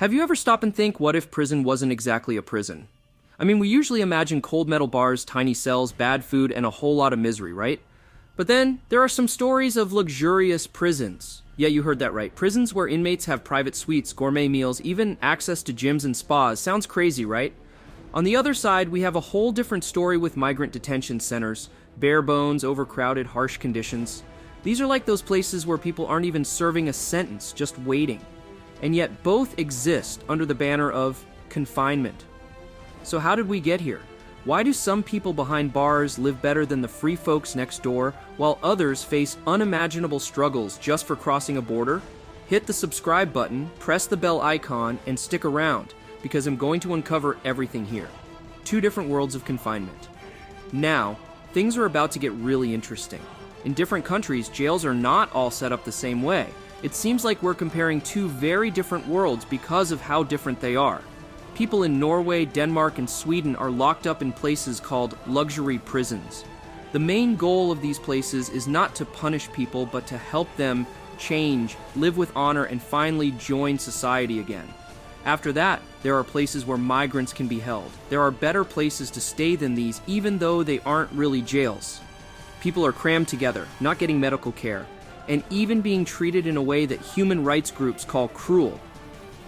Have you ever stopped and think, what if prison wasn't exactly a prison? I mean, we usually imagine cold metal bars, tiny cells, bad food, and a whole lot of misery, right? But then, there are some stories of luxurious prisons. Yeah, you heard that right. Prisons where inmates have private suites, gourmet meals, even access to gyms and spas. Sounds crazy, right? On the other side, we have a whole different story with migrant detention centers. Bare bones, overcrowded, harsh conditions. These are like those places where people aren't even serving a sentence, just waiting. And yet both exist under the banner of confinement. So how did we get here? Why do some people behind bars live better than the free folks next door, while others face unimaginable struggles just for crossing a border? Hit the subscribe button, press the bell icon, and stick around, because I'm going to uncover everything here. Two different worlds of confinement. Now, things are about to get really interesting. In different countries, jails are not all set up the same way. It seems like we're comparing two very different worlds because of how different they are. People in Norway, Denmark, and Sweden are locked up in places called luxury prisons. The main goal of these places is not to punish people, but to help them change, live with honor, and finally join society again. After that, there are places where migrants can be held. There are better places to stay than these, even though they aren't really jails. People are crammed together, not getting medical care, and even being treated in a way that human rights groups call cruel.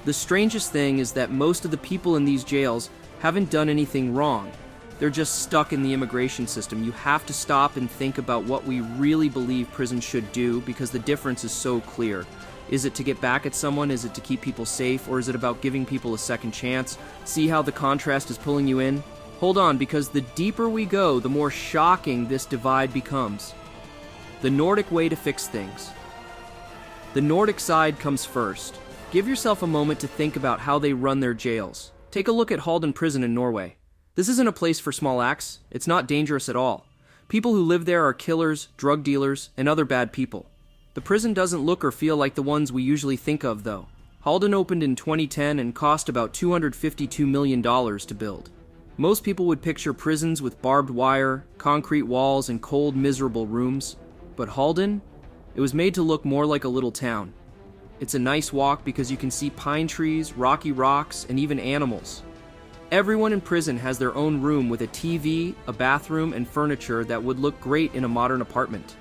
The strangest thing is that most of the people in these jails haven't done anything wrong. They're just stuck in the immigration system. You have to stop and think about what we really believe prisons should do, because the difference is so clear. Is it to get back at someone? Is it to keep people safe? Or is it about giving people a second chance? See how the contrast is pulling you in? Hold on, because the deeper we go, the more shocking this divide becomes. The Nordic way to fix things. The Nordic side comes first. Give yourself a moment to think about how they run their jails. Take a look at Halden Prison in Norway. This isn't a place for small acts. It's not dangerous at all. People who live there are killers, drug dealers, and other bad people. The prison doesn't look or feel like the ones we usually think of, though. Halden opened in 2010 and cost about $252 million to build. Most people would picture prisons with barbed wire, concrete walls, and cold, miserable rooms. But Halden? It was made to look more like a little town. It's a nice walk because you can see pine trees, rocky rocks, and even animals. Everyone in prison has their own room with a TV, a bathroom, and furniture that would look great in a modern apartment.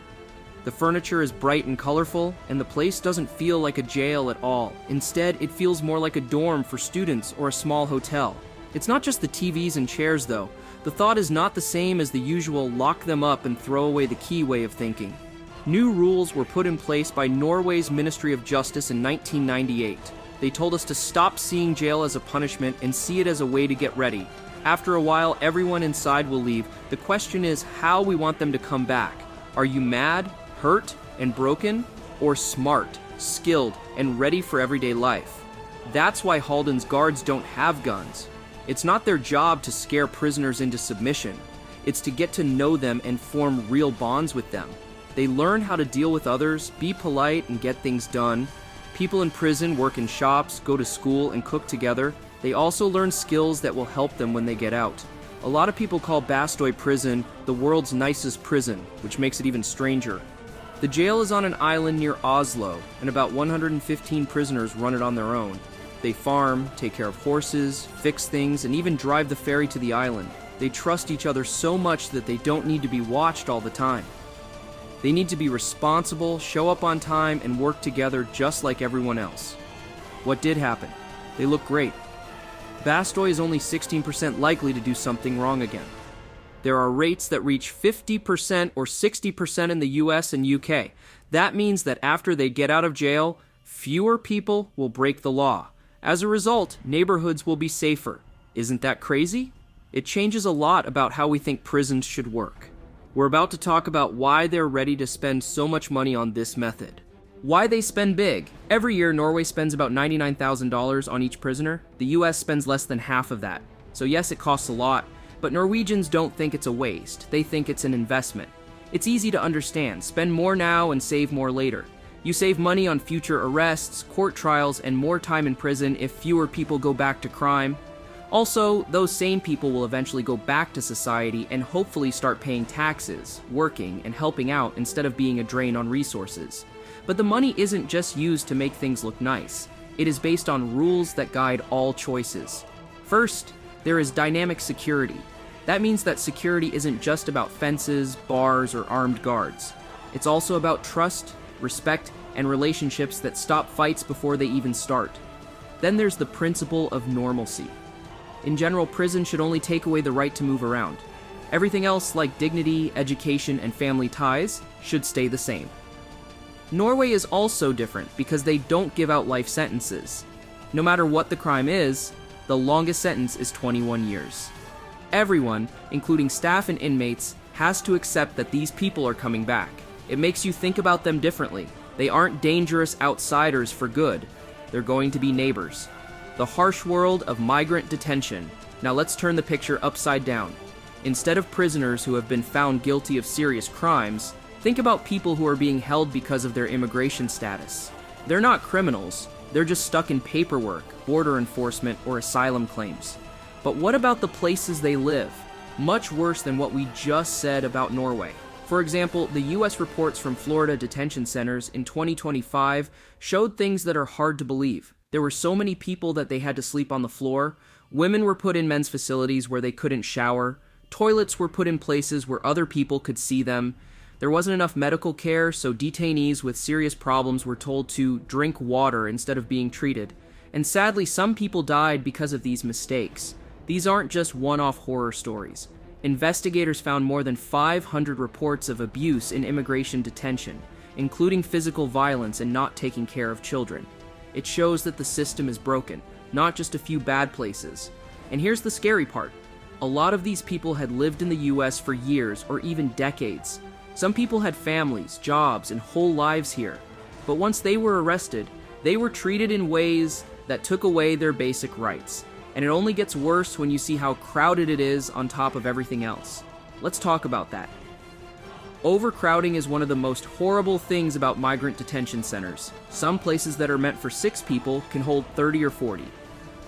The furniture is bright and colorful, and the place doesn't feel like a jail at all. Instead, it feels more like a dorm for students or a small hotel. It's not just the TVs and chairs, though. The thought is not the same as the usual lock them up and throw away the key way of thinking. New rules were put in place by Norway's Ministry of Justice in 1998. They told us to stop seeing jail as a punishment and see it as a way to get ready. After a while, everyone inside will leave. The question is how we want them to come back. Are you mad, hurt, and broken? Or smart, skilled, and ready for everyday life? That's why Halden's guards don't have guns. It's not their job to scare prisoners into submission. It's to get to know them and form real bonds with them. They learn how to deal with others, be polite, and get things done. People in prison work in shops, go to school, and cook together. They also learn skills that will help them when they get out. A lot of people call Bastøy Prison the world's nicest prison, which makes it even stranger. The jail is on an island near Oslo, and about 115 prisoners run it on their own. They farm, take care of horses, fix things, and even drive the ferry to the island. They trust each other so much that they don't need to be watched all the time. They need to be responsible, show up on time, and work together just like everyone else. What did happen? They look great. Bastøy is only 16% likely to do something wrong again. There are rates that reach 50% or 60% in the US and UK. That means that after they get out of jail, fewer people will break the law. As a result, neighborhoods will be safer. Isn't that crazy? It changes a lot about how we think prisons should work. We're about to talk about why they're ready to spend so much money on this method. Why they spend big. Every year, Norway spends about $99,000 on each prisoner. The US spends less than half of that. So yes, it costs a lot, but Norwegians don't think it's a waste. They think it's an investment. It's easy to understand. Spend more now and save more later. You save money on future arrests, court trials, and more time in prison if fewer people go back to crime. Also, those same people will eventually go back to society and hopefully start paying taxes, working, and helping out instead of being a drain on resources. But the money isn't just used to make things look nice. It is based on rules that guide all choices. First, there is dynamic security. That means that security isn't just about fences, bars, or armed guards. It's also about trust, respect, and relationships that stop fights before they even start. Then there's the principle of normalcy. In general, prison should only take away the right to move around. Everything else, like dignity, education, and family ties, should stay the same. Norway is also different because they don't give out life sentences. No matter what the crime is, the longest sentence is 21 years. Everyone, including staff and inmates, has to accept that these people are coming back. It makes you think about them differently. They aren't dangerous outsiders for good. They're going to be neighbors. The harsh world of migrant detention. Now let's turn the picture upside down. Instead of prisoners who have been found guilty of serious crimes, think about people who are being held because of their immigration status. They're not criminals. They're just stuck in paperwork, border enforcement, or asylum claims. But what about the places they live? Much worse than what we just said about Norway. For example, the US reports from Florida detention centers in 2025 showed things that are hard to believe. There were so many people that they had to sleep on the floor. Women were put in men's facilities where they couldn't shower. Toilets were put in places where other people could see them. There wasn't enough medical care, so detainees with serious problems were told to drink water instead of being treated. And sadly, some people died because of these mistakes. These aren't just one-off horror stories. Investigators found more than 500 reports of abuse in immigration detention, including physical violence and not taking care of children. It shows that the system is broken, not just a few bad places. And here's the scary part. A lot of these people had lived in the US for years or even decades. Some people had families, jobs, and whole lives here. But once they were arrested, they were treated in ways that took away their basic rights. And it only gets worse when you see how crowded it is on top of everything else. Let's talk about that. Overcrowding is one of the most horrible things about migrant detention centers. Some places that are meant for 6 people can hold 30 or 40.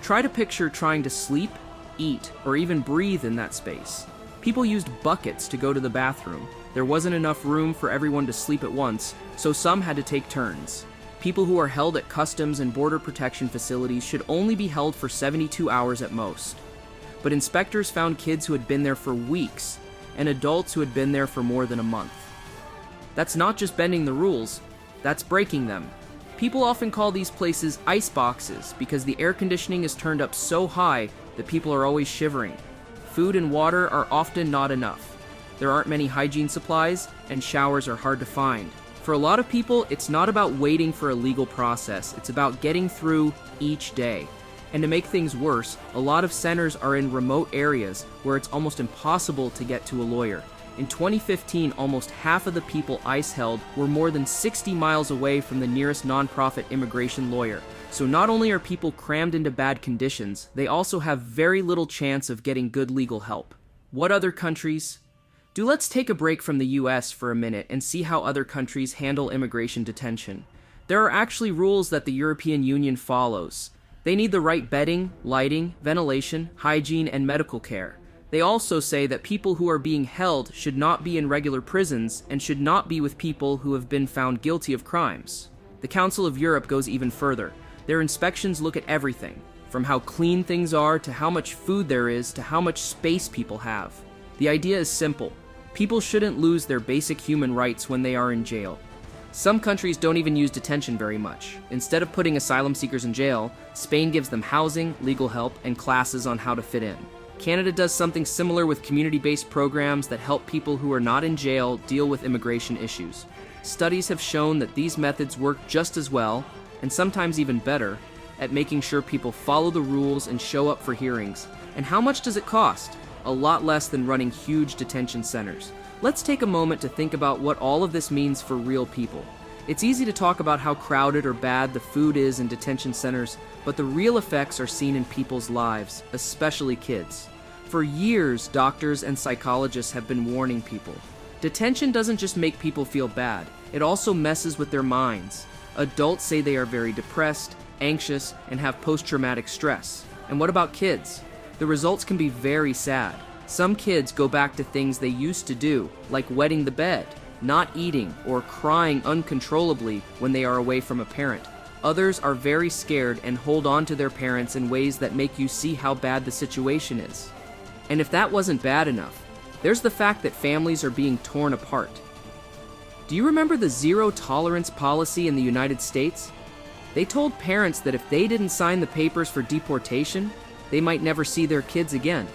Try to picture trying to sleep, eat, or even breathe in that space. People used buckets to go to the bathroom. There wasn't enough room for everyone to sleep at once, so some had to take turns. People who are held at customs and border protection facilities should only be held for 72 hours at most. But inspectors found kids who had been there for weeks, and adults who had been there for more than a month. That's not just bending the rules, that's breaking them. People often call these places ice boxes because the air conditioning is turned up so high that people are always shivering. Food and water are often not enough. There aren't many hygiene supplies, and showers are hard to find. For a lot of people, it's not about waiting for a legal process, it's about getting through each day. And to make things worse, a lot of centers are in remote areas where it's almost impossible to get to a lawyer. In 2015, almost half of the people ICE held were more than 60 miles away from the nearest nonprofit immigration lawyer. So not only are people crammed into bad conditions, they also have very little chance of getting good legal help. What other countries? Let's take a break from the US for a minute and see how other countries handle immigration detention. There are actually rules that the European Union follows. They need the right bedding, lighting, ventilation, hygiene, and medical care. They also say that people who are being held should not be in regular prisons and should not be with people who have been found guilty of crimes. The Council of Europe goes even further. Their inspections look at everything, from how clean things are to how much food there is to how much space people have. The idea is simple. People shouldn't lose their basic human rights when they are in jail. Some countries don't even use detention very much. Instead of putting asylum seekers in jail, Spain gives them housing, legal help, and classes on how to fit in. Canada does something similar with community-based programs that help people who are not in jail deal with immigration issues. Studies have shown that these methods work just as well, and sometimes even better, at making sure people follow the rules and show up for hearings. And how much does it cost? A lot less than running huge detention centers. Let's take a moment to think about what all of this means for real people. It's easy to talk about how crowded or bad the food is in detention centers, but the real effects are seen in people's lives, especially kids. For years, doctors and psychologists have been warning people. Detention doesn't just make people feel bad, it also messes with their minds. Adults say they are very depressed, anxious, and have post-traumatic stress. And what about kids? The results can be very sad. Some kids go back to things they used to do, like wetting the bed, not eating, or crying uncontrollably when they are away from a parent. Others are very scared and hold on to their parents in ways that make you see how bad the situation is. And if that wasn't bad enough, there's the fact that families are being torn apart. Do you remember the zero-tolerance policy in the United States? They told parents that if they didn't sign the papers for deportation, they might never see their kids again.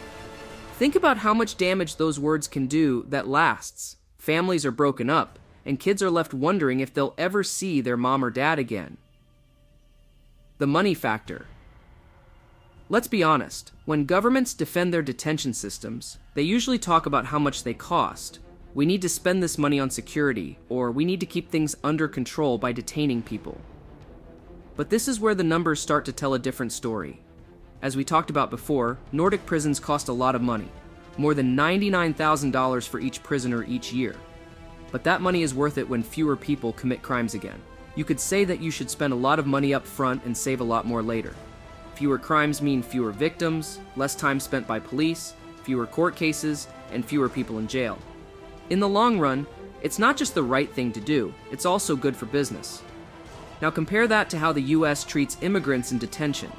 Think about how much damage those words can do that lasts. Families are broken up, and kids are left wondering if they'll ever see their mom or dad again. The money factor. Let's be honest, when governments defend their detention systems, they usually talk about how much they cost. We need to spend this money on security, or we need to keep things under control by detaining people. But this is where the numbers start to tell a different story. As we talked about before, Nordic prisons cost a lot of money, more than $99,000 for each prisoner each year. But that money is worth it when fewer people commit crimes again. You could say that you should spend a lot of money up front and save a lot more later. Fewer crimes mean fewer victims, less time spent by police, fewer court cases, and fewer people in jail. In the long run, it's not just the right thing to do, it's also good for business. Now compare that to how the US treats immigrants in detention.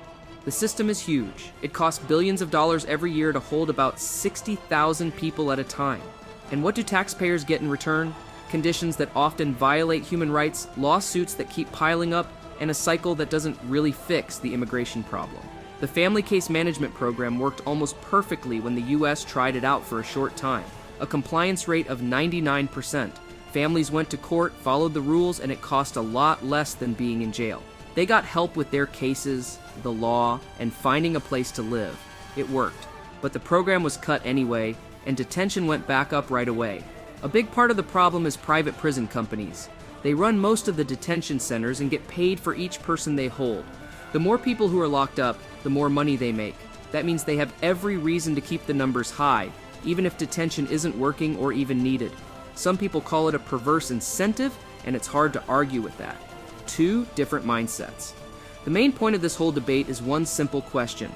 The system is huge. It costs billions of dollars every year to hold about 60,000 people at a time. And what do taxpayers get in return? Conditions that often violate human rights, lawsuits that keep piling up, and a cycle that doesn't really fix the immigration problem. The Family Case Management Program worked almost perfectly when the US tried it out for a short time. A compliance rate of 99%. Families went to court, followed the rules, and it cost a lot less than being in jail. They got help with their cases, the law, and finding a place to live. It worked. But the program was cut anyway, and detention went back up right away. A big part of the problem is private prison companies. They run most of the detention centers and get paid for each person they hold. The more people who are locked up, the more money they make. That means they have every reason to keep the numbers high, even if detention isn't working or even needed. Some people call it a perverse incentive, and it's hard to argue with that. Two different mindsets. The main point of this whole debate is one simple question.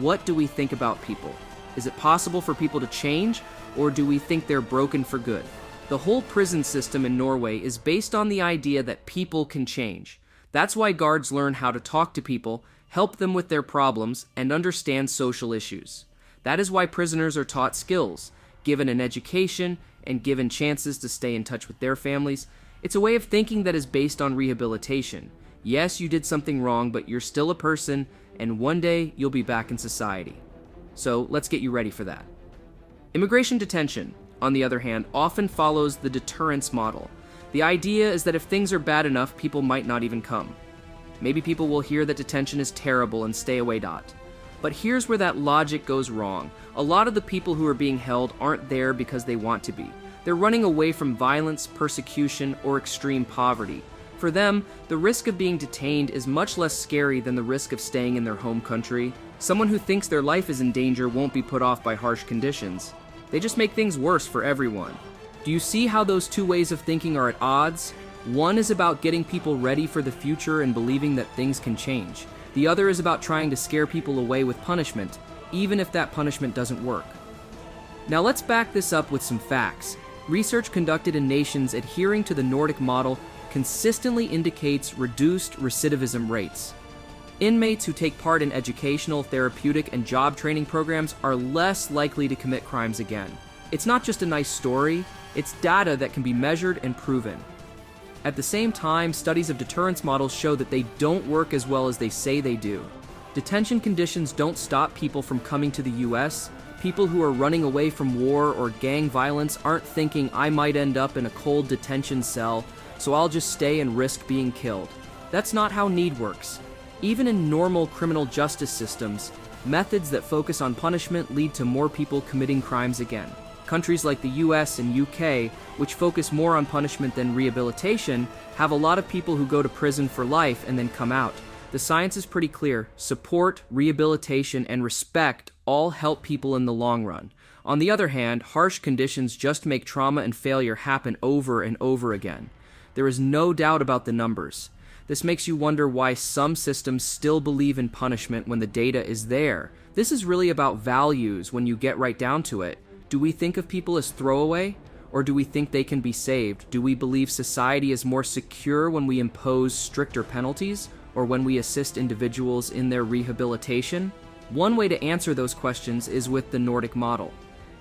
What do we think about people? Is it possible for people to change, or do we think they're broken for good? The whole prison system in Norway is based on the idea that people can change. That's why guards learn how to talk to people, help them with their problems, and understand social issues. That is why prisoners are taught skills, given an education, and given chances to stay in touch with their families. It's a way of thinking that is based on rehabilitation. Yes, you did something wrong, but you're still a person, and one day you'll be back in society. So let's get you ready for that. Immigration detention, on the other hand, often follows the deterrence model. The idea is that if things are bad enough, people might not even come. Maybe people will hear that detention is terrible and stay away. But here's where that logic goes wrong. A lot of the people who are being held aren't there because they want to be. They're running away from violence, persecution, or extreme poverty. For them, the risk of being detained is much less scary than the risk of staying in their home country. Someone who thinks their life is in danger won't be put off by harsh conditions. They just make things worse for everyone. Do you see how those two ways of thinking are at odds? One is about getting people ready for the future and believing that things can change. The other is about trying to scare people away with punishment, even if that punishment doesn't work. Now let's back this up with some facts. Research conducted in nations adhering to the Nordic model consistently indicates reduced recidivism rates. Inmates who take part in educational, therapeutic, and job training programs are less likely to commit crimes again. It's not just a nice story, it's data that can be measured and proven. At the same time, studies of deterrence models show that they don't work as well as they say they do. Detention conditions don't stop people from coming to the US. People who are running away from war or gang violence aren't thinking, I might end up in a cold detention cell, so I'll just stay and risk being killed. That's not how need works. Even in normal criminal justice systems, methods that focus on punishment lead to more people committing crimes again. Countries like the US and UK, which focus more on punishment than rehabilitation, have a lot of people who go to prison for life and then come out. The science is pretty clear. Support, rehabilitation, and respect all help people in the long run. On the other hand, harsh conditions just make trauma and failure happen over and over again. There is no doubt about the numbers. This makes you wonder why some systems still believe in punishment when the data is there. This is really about values when you get right down to it. Do we think of people as throwaway? Or do we think they can be saved? Do we believe society is more secure when we impose stricter penalties? or when we assist individuals in their rehabilitation? One way to answer those questions is with the Nordic model.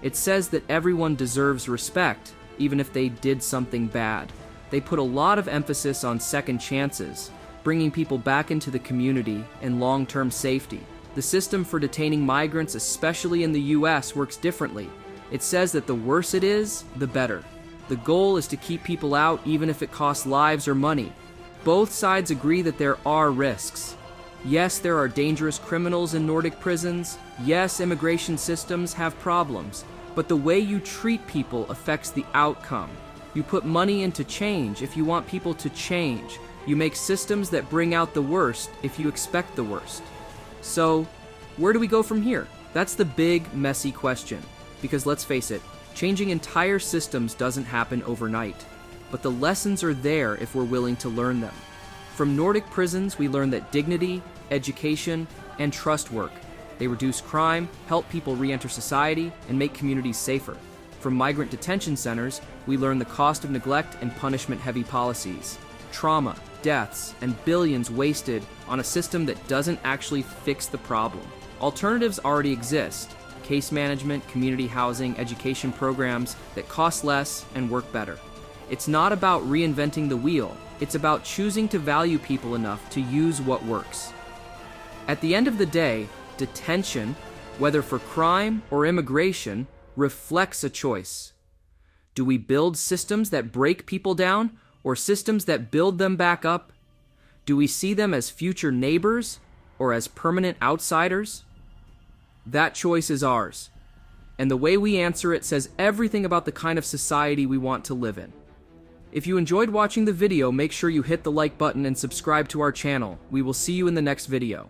It says that everyone deserves respect, even if they did something bad. They put a lot of emphasis on second chances, bringing people back into the community and long-term safety. The system for detaining migrants, especially in the US, works differently. It says that the worse it is, the better. The goal is to keep people out even if it costs lives or money. Both sides agree that there are risks. Yes, there are dangerous criminals in Nordic prisons. Yes, immigration systems have problems. But the way you treat people affects the outcome. You put money into change if you want people to change. You make systems that bring out the worst if you expect the worst. So, where do we go from here? That's the big, messy question. Because let's face it, changing entire systems doesn't happen overnight. But the lessons are there if we're willing to learn them. From Nordic prisons, we learn that dignity, education, and trust work. They reduce crime, help people re-enter society, and make communities safer. From migrant detention centers, we learn the cost of neglect and punishment-heavy policies. Trauma, deaths, and billions wasted on a system that doesn't actually fix the problem. Alternatives already exist. Case management, community housing, education programs that cost less and work better. It's not about reinventing the wheel. It's about choosing to value people enough to use what works. At the end of the day, detention, whether for crime or immigration, reflects a choice. Do we build systems that break people down or systems that build them back up? Do we see them as future neighbors or as permanent outsiders? That choice is ours. And the way we answer it says everything about the kind of society we want to live in. If you enjoyed watching the video, make sure you hit the like button and subscribe to our channel. We will see you in the next video.